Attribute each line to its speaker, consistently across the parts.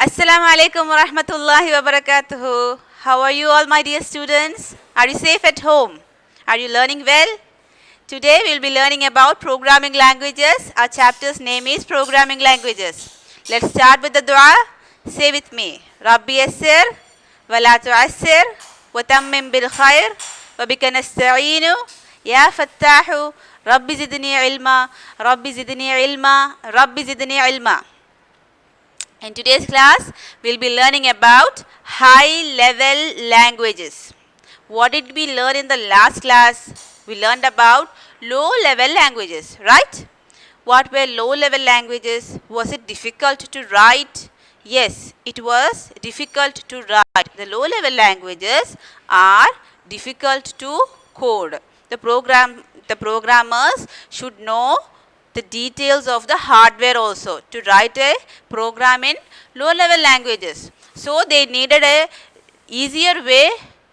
Speaker 1: Assalamu alaikum wa rahmatullahi wa barakatuhu. How are you all, my dear students? Are you safe at home? Are you learning well? Today we will be learning about programming languages. Our chapter's name is Programming Languages. Let's start with the dua. Say with me. Rabbi yassir wa la tu'assir wa tammim bil khair wa bika nasta'inu ya fattahu Rabbi zidni ilma Rabbi zidni ilma Rabbi zidni ilma. In today's class, we will be learning about high-level languages. What did we learn in the last class? We learned about low-level languages, right? What were low-level languages? Was it difficult to write? Yes, it was difficult to write. The low-level languages are difficult to code. The programmers should know the details of the hardware also to write a program in low level languages. So they needed a easier way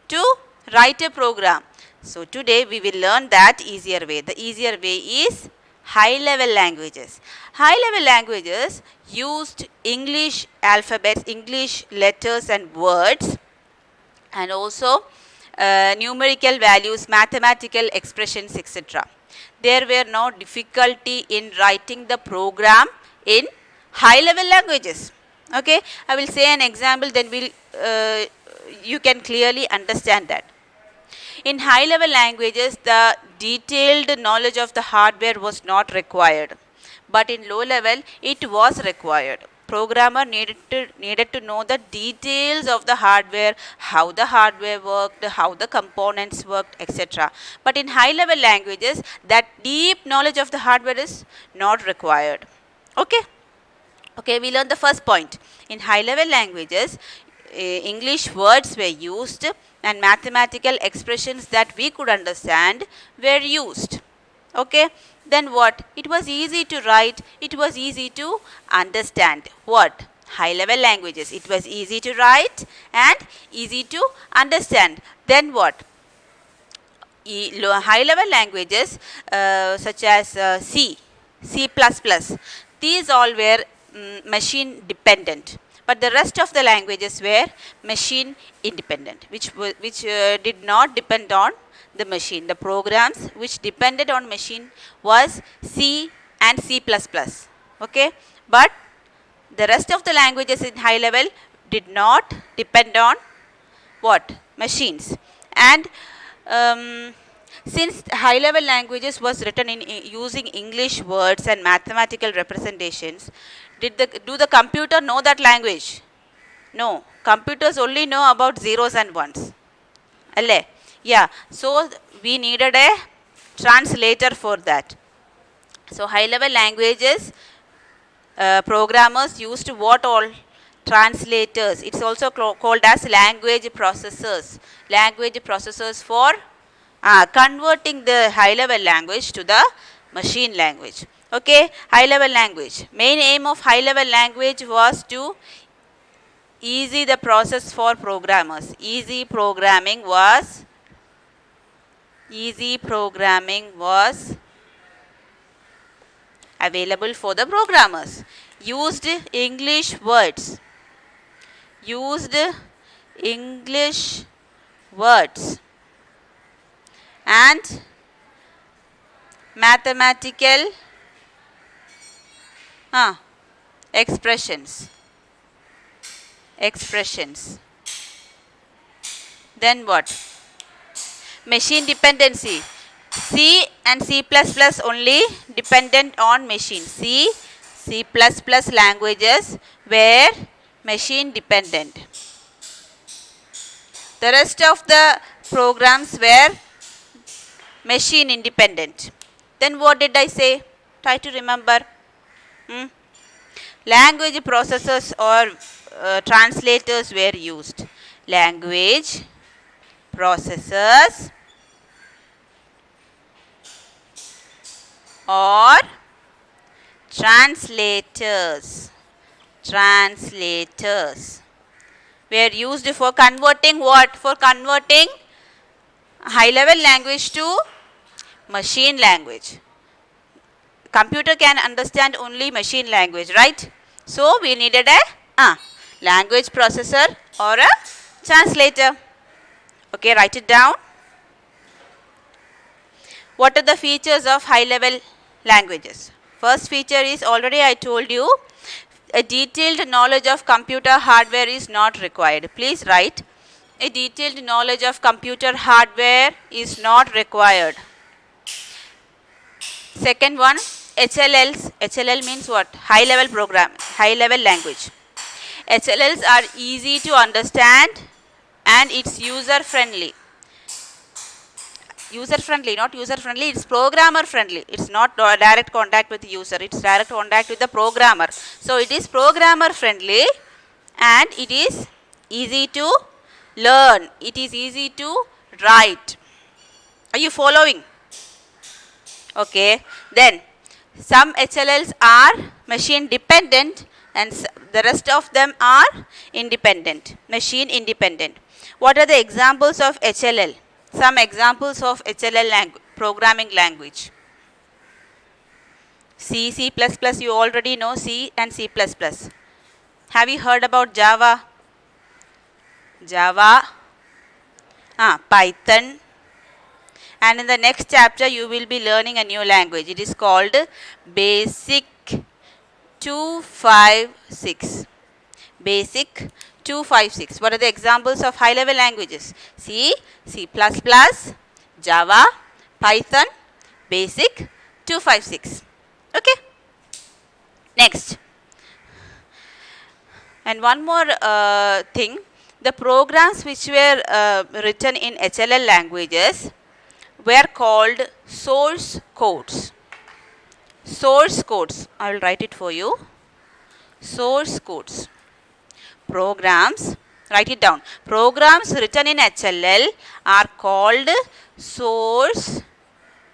Speaker 1: to write a program. So today we will learn that easier way. The easier way is high level languages. High level languages used English alphabets, English letters and words, and also numerical values, mathematical expressions, etc. There were no difficulty in writing the program in high level languages. Okay, I will say an example, then you can clearly understand that. In high level languages, the detailed knowledge of the hardware was not required, but in low level it was required. Programmer needed to know the details of the hardware, how the hardware worked, how the components worked, etc. But in high level languages, that deep knowledge of the hardware is not required. Okay, we learned the first point. In high level languages, English words were used and mathematical expressions that we could understand were used. Okay, then what? It was easy to write, it was easy to understand. What? High level languages. It was easy to write and easy to understand. Then what? High level languages such as C, C++, these all were machine dependent. But the rest of the languages were machine independent, which did not depend on the machine. The programs which depended on machine was C and C++. Okay, but the rest of the languages in high level did not depend on what? Machines. And since high level languages was written in using English words and mathematical representations, do the computer know that language? No. Computers only know about zeros and ones. Alle? Yeah. So we needed a translator for that. So high level languages, programmers used what all? Translators. It's also called as language processors. Language processors for converting the high level language to the machine language. Okay, high level language. Main aim of high level language was to easy the process for programmers. Easy programming was available for the programmers. Used English words. And mathematical expressions. Then what? Machine dependency. C and C++ only dependent on machine. C languages were machine dependent. The rest of the programs were machine independent. Then what did I say? Try to remember. Language processors or translators were used. Language processors or translators were used for converting what? For converting high level language to machine language. Computer can understand only machine language, right? So we needed a Language processor or a translator. Okay, write it down. What are the features of high-level languages? First feature is, already I told you, a detailed knowledge of computer hardware is not required. Please write, a detailed knowledge of computer hardware is not required. Second one, HLLs. HLL means what? High-level program, high-level language. HLLs are easy to understand and it's user-friendly. User-friendly, not user-friendly, it's programmer-friendly. It's not direct contact with the user, it's direct contact with the programmer. So it is programmer-friendly and it is easy to learn. It is easy to write. Are you following? Okay. Then some HLLs are machine dependent and the rest of them are independent, machine independent. What are the examples of HLL? Some examples of HLL programming language. C, C++, you already know C and C++. Have you heard about Java? Java, Python. And in the next chapter, you will be learning a new language. It is called Basic 256. Basic 256. What are the examples of high-level languages? C, C++, Java, Python, Basic 256. Okay. Next. And one more thing. The programs which were written in HLL languages were called source codes. Source codes. I will write it for you. Source codes. Programs, write it down. Programs written in HLL are called source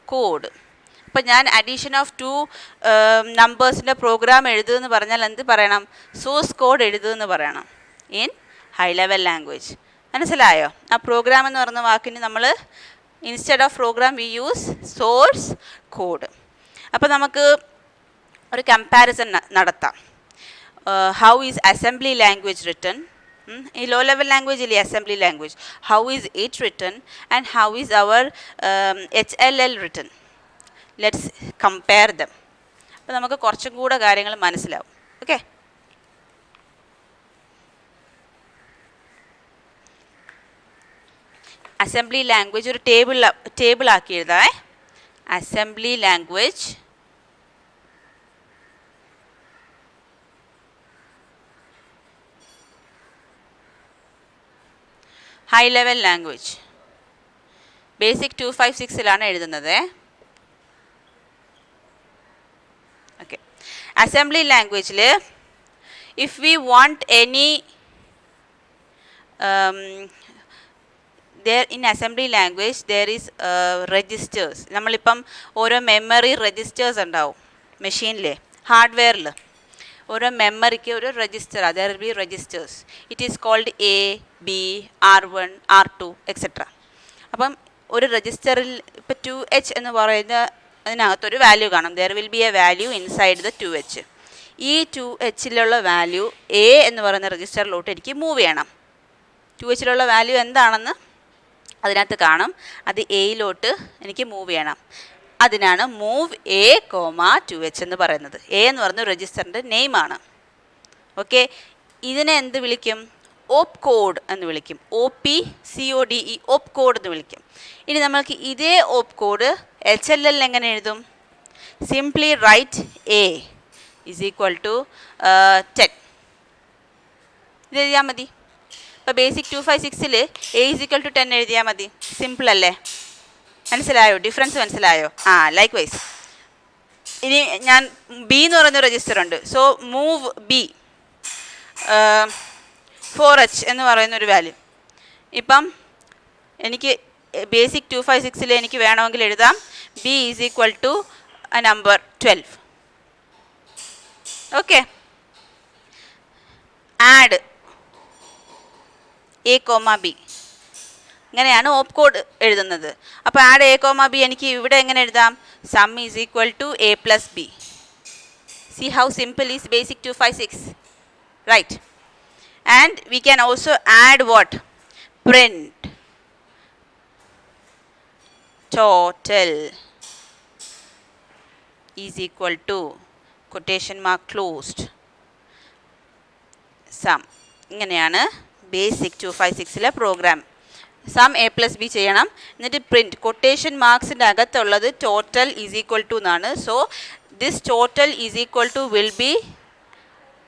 Speaker 1: code. Now, I addition of two numbers in the program source code in high level language. Manasalayo? A program instead of program we use source code. Appo namakku oru comparison nadatham. How is assembly language written? Low level language is assembly language. How is it written and how is our HLL written? Let's compare them. Okay. Assembly language or table assembly language. High level language. Basic 256 okay. Assembly language, if we want any there in assembly language there is registers. Nammalippam oro memory registers undavu machine le hardware le oro memory ke oru register, there will be registers. It is called A, B, R1, R2, etc. Appam oru register il 2H ennu parayunna adinagath value കാണും. There will be a value inside the 2H. ഈ 2H-ലുള്ള value A എന്ന് പറയുന്ന രജിസ്റ്ററിലോട്ട് എനിക്ക് move ചെയ്യണം. 2H-ലുള്ള value എന്താണെന്ന് അതിനകത്ത് കാണും. അത് എയിലോട്ട് എനിക്ക് മൂവ് ചെയ്യണം. അതിനാണ് മൂവ് എ, 2H എന്ന് പറയുന്നത്. എ എന്ന് പറയുന്ന രജിസ്റ്ററിൻ്റെ നെയിമാണ്. ഓക്കെ. ഇതിനെ എന്ത് വിളിക്കും? ഓപ്പ് കോഡ് എന്ന് വിളിക്കും. OPCODE, ഓപ്പ് കോഡ് എന്ന് വിളിക്കും. ഇനി നമ്മൾക്ക് ഇതേ ഓപ്പ് കോഡ് HLL എങ്ങനെ എഴുതും? Simply write A is equal to 10. ഇത് എഴുതിയാൽ മതി. ഇപ്പോൾ ബേസിക് 256-ൽ A is equal to 10 എഴുതിയാൽ മതി. സിമ്പിൾ അല്ലേ? മനസ്സിലായോ? ഡിഫറൻസ് മനസ്സിലായോ? ലൈക്ക് വൈസ് ഇനി ഞാൻ B എന്ന് പറയുന്ന രജിസ്റ്റർ ഉണ്ട്. സോ മൂവ് B 4H എന്ന് പറയുന്നൊരു വാല്യൂ. ഇപ്പം എനിക്ക് ബേസിക് 256-ൽ എനിക്ക് വേണമെങ്കിൽ എഴുതാം B is equal to a number 12. Okay. Add A, B. ഇങ്ങനെയാണ് ഓപ്പ് കോഡ് എഴുതുന്നത്. അപ്പോൾ ആഡ് A, B എനിക്ക് ഇവിടെ എങ്ങനെ എഴുതാം? Sum is equal to A plus B. See how simple is basic 256. Right. And we can also add what? Print total is equal to quotation mark closed sum. ഇങ്ങനെയാണ് basic 256ലെ program. Sum A plus B ചെയ്യണം, എന്നിട്ട് print quotation മാർക്സിൻ്റെ അകത്തുള്ളത് total is equal to എന്നാണ്. So this total is equal to will be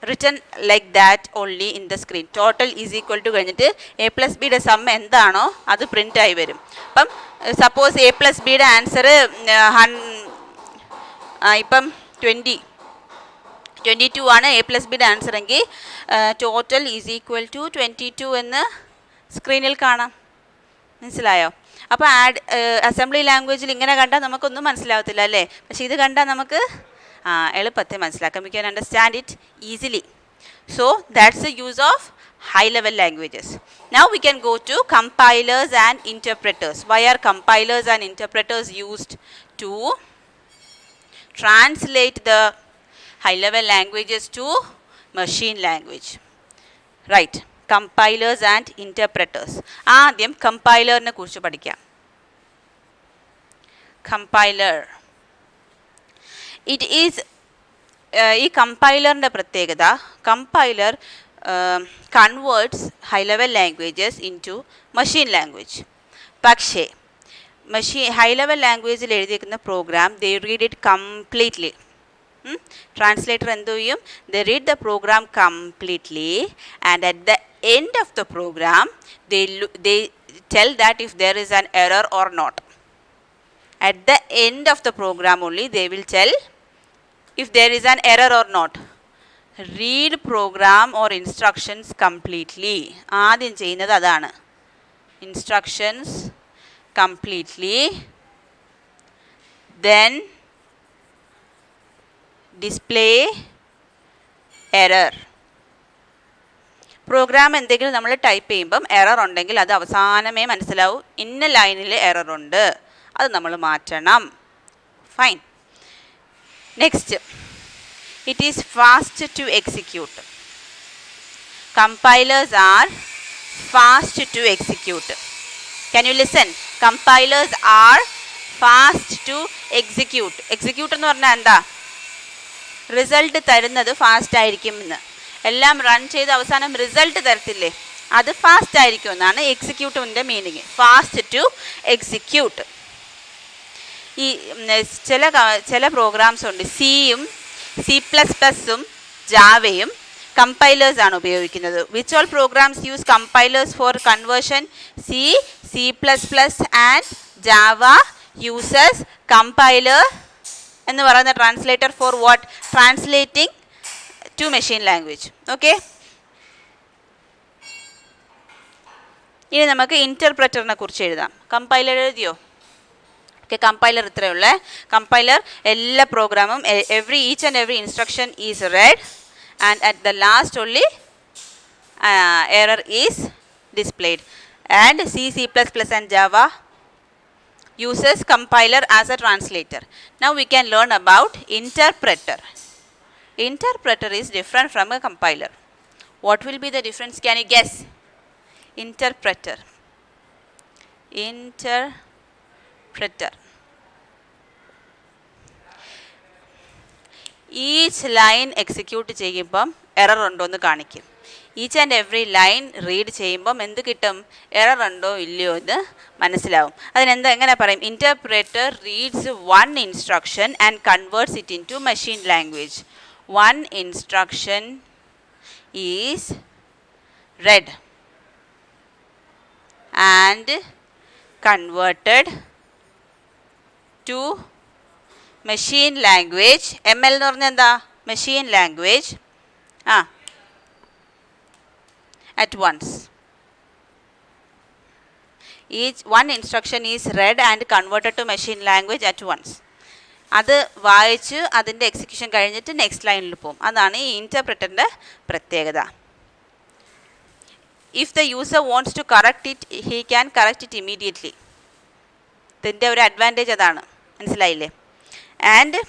Speaker 1: written like that only in the screen. Total is equal to കഴിഞ്ഞിട്ട് A plus ബിയുടെ sum എന്താണോ അത് print ആയി വരും. അപ്പം സപ്പോസ് എ പ്ലസ് ബിയുടെ ആൻസർ ഇപ്പം 22 ആണ് എ പ്ലസ് ബിയുടെ ആൻസർ എങ്കിൽ ടോട്ടൽ ഈസ് ഈക്വൽ ടു 22 എന്ന് സ്ക്രീനിൽ കാണാം. മനസ്സിലായോ? അപ്പോൾ അസംബ്ലി ലാംഗ്വേജിൽ ഇങ്ങനെ കണ്ടാൽ നമുക്കൊന്നും മനസ്സിലാവത്തില്ല അല്ലേ? പക്ഷേ ഇത് കണ്ടാൽ നമുക്ക് എളുപ്പത്തിൽ മനസ്സിലാക്കാം. We can understand it easily. So that's the use of high level languages. Now we can go to compilers and interpreters. Why are compilers and interpreters used to translate the high level languages to machine language? Right, compilers and interpreters. ആദ്യം കമ്പൈലറിനെ കുറിച്ച് പഠിക്കാം. Compiler, it is ഈ കമ്പൈലറിൻ്റെ പ്രത്യേകത, compiler converts high level languages in to machine language. പക്ഷേ high level ലാംഗ്വേജിൽ എഴുതിയിരിക്കുന്ന program they read it completely. Translator എന്ത് ചെയ്യും? They read the program completely and at the end of the program they tell that if there is an error or not. At the end of the program only they will tell if there is an error or not. Read program or instructions completely. ആദ്യം ചെയ്യുന്നത് അതാണ്. Instructions completely, then display error. Program എന്തെങ്കിലും നമ്മൾ type ചെയ്യുമ്പം error ഉണ്ടെങ്കിൽ അത് അവസാനമേ മനസ്സിലാവൂ, ഇന്ന ലൈനിൽ എറർ ഉണ്ട്, അത് നമ്മൾ മാറ്റണം. Fine. Next, it is fast to execute. Compilers are fast to execute. Can you listen? Compilers are fast to execute. Execute എന്ന് പറഞ്ഞാൽ എന്താ? റിസൾട്ട് തരുന്നത് ഫാസ്റ്റ് ആയിരിക്കും എന്ന്. എല്ലാം റൺ ചെയ്ത് അവസാനം റിസൾട്ട് തരത്തില്ലേ, അത് ഫാസ്റ്റ് ആയിരിക്കും എന്നാണ് എക്സിക്യൂട്ടിൻ്റെ മീനിങ്. Fast to execute. ഈ ചില പ്രോഗ്രാംസ് ഉണ്ട്, സിയും C++ഉം ജാവയും കമ്പൈലേഴ്സ് ആണ് ഉപയോഗിക്കുന്നത്. Which all programs use compilers for conversion? C++ and Java uses compiler എന്ന് പറയുന്ന translator for what? Translating to machine language. Okay, ഇനി നമുക്ക് ഇൻ്റർപ്രറ്ററിനെ കുറിച്ച് എഴുതാം. കമ്പൈലർ എഴുതിയോ? ഓക്കെ, കമ്പൈലർ ഇത്രയുള്ള കമ്പൈലർ എല്ലാ പ്രോഗ്രാമും each and every instruction is red and at the last only error is displayed. And C++ and Java uses compiler as a translator. Now we can learn about interpreter. Interpreter is different from a compiler. What will be the difference? Can you guess? Interpreter. Each line execute ചെയ്യുമ്പം error ഉണ്ടോ എന്ന് കാണിക്കും. Each and every line read ചെയ്യുമ്പം എന്ത് കിട്ടും? Error ഉണ്ടോ ഇല്ലയോ എന്ന് മനസ്സിലാവും. എങ്ങനെ പറയും? Interpreter reads one instruction and converts it into machine language. One instruction is read and converted to machine language. ML എന്ന് പറഞ്ഞാൽ എന്താ? Machine language. At once. Each one instruction is read and converted to machine language at once. അത് വായിച്ച് അതിൻ്റെ execution കഴിഞ്ഞിട്ട് next ലൈനിൽ പോകും. അതാണ് ഈ ഇൻ്റർപ്രറ്ററിൻ്റെ പ്രത്യേകത. If the user wants to correct it, he can correct it immediately. ഇതിൻ്റെ ഒരു അഡ്വാൻറ്റേജ് അതാണ്. മനസ്സിലായില്ലേ? And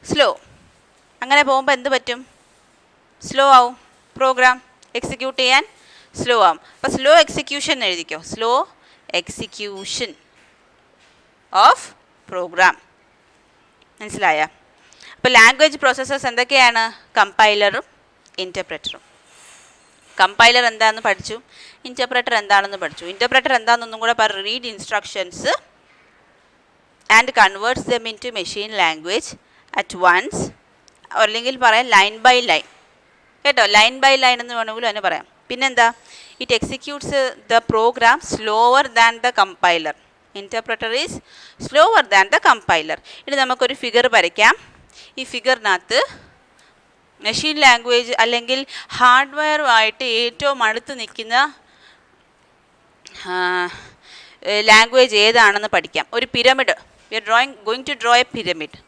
Speaker 1: slow. അങ്ങനെ പോകുമ്പോൾ എന്ത് പറ്റും? സ്ലോ ആവും. പ്രോഗ്രാം എക്സിക്യൂട്ട് ചെയ്യാൻ സ്ലോ ആവും. അപ്പോൾ സ്ലോ എക്സിക്യൂഷൻ എഴുതിക്കോ, സ്ലോ എക്സിക്യൂഷൻ ഓഫ് പ്രോഗ്രാം. മനസ്സിലായ? അപ്പോൾ ലാംഗ്വേജ് പ്രോസസ്സേഴ്സ് എന്തൊക്കെയാണ്? കമ്പൈലറും ഇൻ്റർപ്രറ്ററും. കമ്പൈലർ എന്താണെന്ന് പഠിച്ചു, ഇൻ്റർപ്രറ്റർ എന്താണെന്ന് പഠിച്ചു. ഇൻ്റർപ്രറ്റർ എന്താണെന്നൊന്നും കൂടെ പറ. Read instructions and converts them into machine language at once, അല്ലെങ്കിൽ പറയാം ലൈൻ ബൈ ലൈൻ. കേട്ടോ, ലൈൻ ബൈ ലൈൻ എന്ന് വേണമെങ്കിലും അതിന് പറയാം. പിന്നെന്താ? It executes the program slower than the compiler. Interpreter is slower than the compiler. ഇനി നമുക്കൊരു ഫിഗർ വരയ്ക്കാം. ഈ ഫിഗറിനകത്ത് മെഷീൻ ലാംഗ്വേജ് അല്ലെങ്കിൽ ഹാർഡ്വെയറുമായിട്ട് ഏറ്റവും അടുത്ത് നിൽക്കുന്ന ലാംഗ്വേജ് ഏതാണെന്ന് പഠിക്കാം. ഒരു pyramid, we are going to draw a pyramid.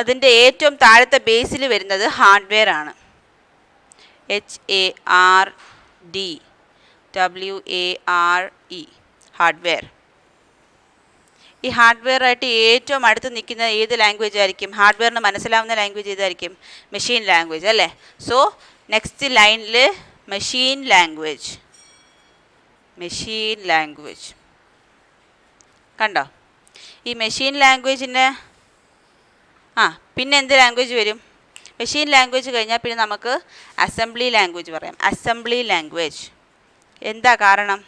Speaker 1: അതിൻ്റെ ഏറ്റവും താഴത്തെ ബേസിൽ വരുന്നത് ഹാർഡ്വെയർ ആണ്. HARDWARE, hardware. ഈ ഹാർഡ്വെയറായിട്ട് ഏറ്റവും അടുത്ത് നിൽക്കുന്ന ഏത് ലാംഗ്വേജ് ആയിരിക്കും? ഹാർഡ്വെയറിന് മനസ്സിലാവുന്ന ലാംഗ്വേജ് ഏതായിരിക്കും? മെഷീൻ ലാംഗ്വേജ് അല്ലേ? സോ നെക്സ്റ്റ് ലൈനിൽ മെഷീൻ ലാംഗ്വേജ്. മെഷീൻ ലാംഗ്വേജ് കണ്ടോ? ഈ മെഷീൻ ലാംഗ്വേജിന് പിന്നെ എന്ത് ലാംഗ്വേജ് വരും? മെഷീൻ ലാംഗ്വേജ് കഴിഞ്ഞാൽ പിന്നെ നമുക്ക് അസംബ്ലി ലാംഗ്വേജ് പറയാം. Assembly language. എന്താ കാരണം?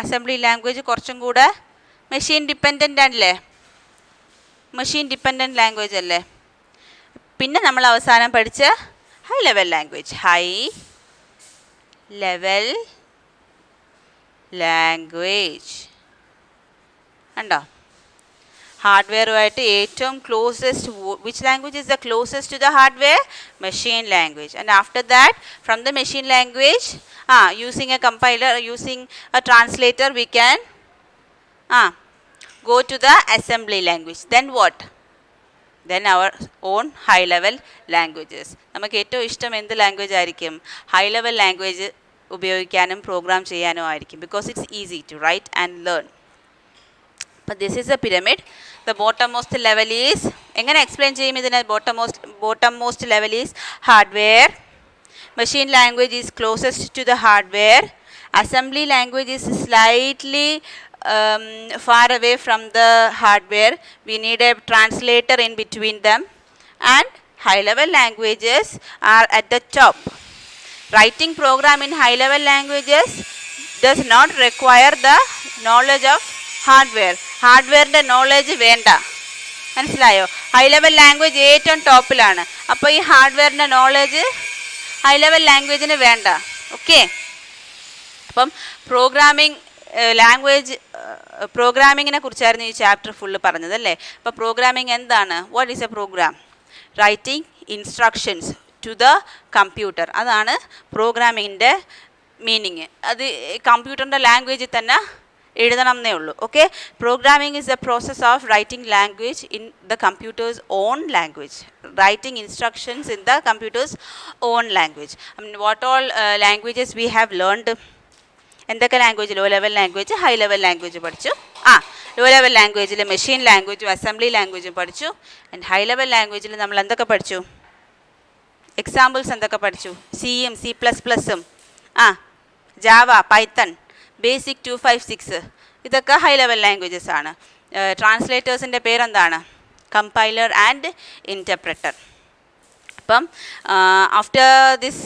Speaker 1: അസംബ്ലി ലാംഗ്വേജ് കുറച്ചും കൂടെ മെഷീൻ ഡിപ്പെൻഡൻ്റ് ആണല്ലേ? മെഷീൻ ഡിപ്പെൻഡൻ്റ് ലാംഗ്വേജ് അല്ലേ? പിന്നെ നമ്മൾ അവസാനം പഠിച്ച high level language. High level language കണ്ടോ? ഹാർഡ്വെയറുമായിട്ട് ഏറ്റവും closest, which language is the closest to the hardware? Machine language. And after that from the machine language using a compiler, using a translator, we can go to the assembly language. Then what? Then our own high level languages. നമുക്ക് ഏറ്റവും ഇഷ്ടം എന്ത് language ആയിരിക്കും? High level language ഉപയോഗിക്കാനും program ചെയ്യാനും ആയിരിക്കും. Because it's easy to write and learn. അപ്പോൾ this is a pyramid. The bottom most level is, എങ്ങനെ എക്സ്പ്ലെയിൻ ചെയ്യും ഇതിനെ? Bottom most level is hardware. Machine language is closest to the hardware. Assembly language is slightly far away from the hardware. We need a translator in between them. And high level languages are at the top. Writing program in high level languages does not require the knowledge of hardware. Hardware the knowledge വേണ്ട. മനസ്സിലായോ? High level language ഏറ്റവും ടോപ്പിലാണ്. അപ്പോൾ ഈ ഹാർഡ്വെയറിൻ്റെ knowledge high level ലാംഗ്വേജിന് വേണ്ട. Okay, അപ്പം പ്രോഗ്രാമിങ്ങിനെ കുറിച്ചായിരുന്നു ഈ chapter full പറഞ്ഞത് അല്ലേ? അപ്പോൾ പ്രോഗ്രാമിംഗ് എന്താണ്? What is a program? Writing instructions to the computer. അതാണ് പ്രോഗ്രാമിങ്ങിൻ്റെ മീനിങ്. അത് കമ്പ്യൂട്ടറിൻ്റെ ലാംഗ്വേജിൽ തന്നെ എഴുതണം എന്നേ ഉള്ളൂ. Okay, programming is the process of writing language in the computer's own language. Writing instructions in the computer's own language. What all languages we have learned? എന്തൊക്കെ language? Low level language, high level language പഠിച്ചു. Low level ലാംഗ്വേജിൽ machine ലാംഗ്വേജും അസംബ്ലി ലാംഗ്വേജും പഠിച്ചു. And high level ലാംഗ്വേജിൽ നമ്മൾ എന്തൊക്കെ പഠിച്ചു? എക്സാമ്പിൾസ് എന്തൊക്കെ പഠിച്ചു? സിയും C++ഉം ജാവ, പൈത്തൺ, ബേസിക് 256, ഇതൊക്കെ ഹൈ ലെവൽ ലാംഗ്വേജസ് ആണ്. ട്രാൻസ്ലേറ്റേഴ്സിൻ്റെ പേരെന്താണ്? Compiler and interpreter. അപ്പം after this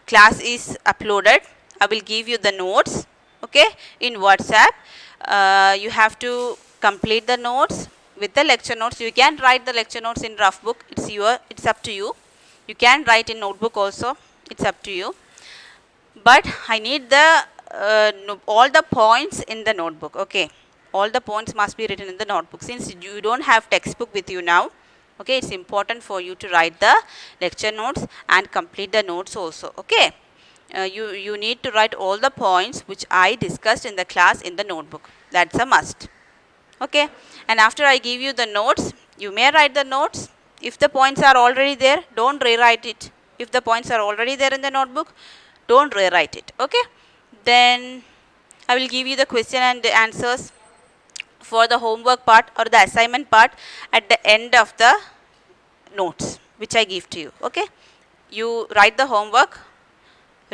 Speaker 1: class is uploaded, I will give you the notes, okay, in WhatsApp. You have to complete the notes with the lecture notes. You can write the lecture notes in rough book. It's up to you. You can write in notebook also. It's up to you. But I need all the points in the notebook. Okay, all the points must be written in the notebook. Since you don't have textbook with you now, okay, it's important for you to write the lecture notes and complete the notes also. Okay. You need to write all the points which I discussed in the class in the notebook. That's a must. Okay, and after I give you the notes, you may write the notes. If the points are already there, don't rewrite it. If the points are already there in the notebook, don't rewrite it. Okay, then I will give you the question and answers for the homework part or the assignment part at the end of the notes which I give to you. Okay, you write the homework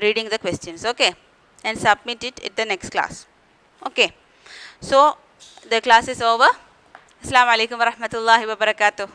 Speaker 1: reading the questions, okay, and submit it at the next class. Okay, so the class is over. Assalamu alaikum wa rahmatullahi wa barakatuh.